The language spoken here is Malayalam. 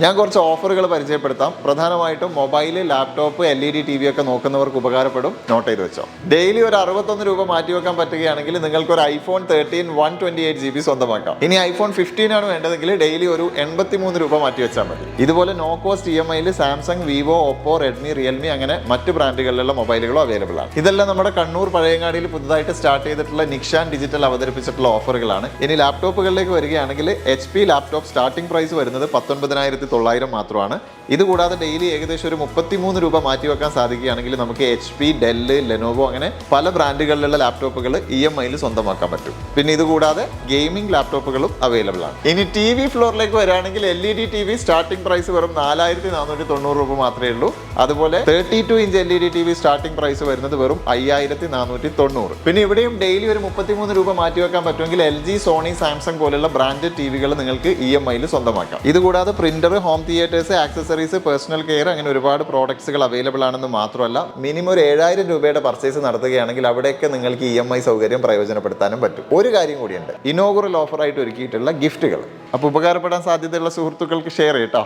ഞാൻ കുറച്ച് ഓഫറുകൾ പരിചയപ്പെടുത്താം. പ്രധാനമായിട്ടും മൊബൈൽ, ലാപ്ടോപ്പ്, LED TV ഒക്കെ നോക്കുന്നവർക്ക് ഉപകാരപ്പെടും. നോട്ട് ചെയ്ത് വെച്ചോ. ഡെയിലി ഒരു 61 രൂപ മാറ്റിവെക്കാൻ പറ്റുകയാണെങ്കിൽ നിങ്ങൾക്ക് ഒരു iPhone 13 128GB സ്വന്തമാക്കാം. ഇനി iPhone 15 ആണ് വേണ്ടതെങ്കിൽ ഡെയിലി ഒരു 83 രൂപ മാറ്റി വെച്ചാൽ മതി. ഇതുപോലെ no cost EMI Samsung, Vivo, Oppo, Redmi, Realme അങ്ങനെ മറ്റ് ബ്രാൻഡുകളിലുള്ള മൊബൈലുകളും അവൈലബിൾ ആണ്. ഇതെല്ലാം നമ്മുടെ കണ്ണൂർ പഴയങ്ങാടിയിൽ പുതുതായിട്ട് സ്റ്റാർട്ട് ചെയ്തിട്ടുള്ള നിക്ഷാൻ ഡിജിറ്റൽ അവതരിപ്പിച്ചിട്ടുള്ള ഓഫറുകളാണ്. ഇനി ലാപ്ടോപ്പുകളിലേക്ക് വരികയാണെങ്കിൽ HP ലാപ്ടോപ്പ് സ്റ്റാർട്ടിംഗ് പ്രൈസ് വരുന്നത് 19,900 മാത്രമാണ്. ഇതുകൂടാതെ ഡെയിലി ഏകദേശം ഒരു 33 രൂപ മാറ്റിവെക്കാൻ സാധിക്കുകയാണെങ്കിൽ നമുക്ക് HP, ഡെല്ല്, ലെനോവോ അങ്ങനെ പല ബ്രാൻഡുകളിലുള്ള ലാപ്ടോപ്പുകൾ EMI സ്വന്തമാക്കാൻ പറ്റും. പിന്നെ ഇതുകൂടാതെ ഗെയിമിംഗ് ലാപ്ടോപ്പുകളും അവൈലബിൾ ആണ്. ഇനി TV ഫ്ലോറിലേക്ക് വരികയാണെങ്കിൽ LED TV സ്റ്റാർട്ടിംഗ് പ്രൈസ് വെറും 4,490 രൂപ മാത്രമേ ഉള്ളൂ. അതുപോലെ 32 inch LED TV starting price വരുന്നത് വെറും 5,490. പിന്നെ ഇവിടെയും ഡെയിലി ഒരു 33 രൂപ മാറ്റിവെക്കാൻ പറ്റുമെങ്കിൽ LG, സോണി, സാംസങ് പോലുള്ള ബ്രാൻഡഡ് ടിവികൾ നിങ്ങൾക്ക് EMI സ്വന്തമാക്കാം. ഇതുകൂടാതെ printer, home theatres, accessories, personal care അങ്ങനെ ഒരുപാട് പ്രോഡക്ട്സുകൾ അവൈലബിൾ ആണെന്ന് മാത്രമല്ല മിനിമം ഒരു 7,000 രൂപയുടെ പർച്ചേസ് നടത്തുകയാണെങ്കിൽ അവിടെയൊക്കെ നിങ്ങൾക്ക് EMI സൗകര്യം പ്രയോജനപ്പെടുത്താനും പറ്റും. ഒരു കാര്യം കൂടിയുണ്ട്, ഇനോഗുറൽ ഓഫറായിട്ട് ഒരുക്കിയിട്ടുള്ള ഗിഫ്റ്റുകൾ. അപ്പോൾ ഉപകാരപ്പെടാൻ സാധ്യതയുള്ള സുഹൃത്തുക്കൾക്ക് ഷെയർ ചെയ്യട്ടോ.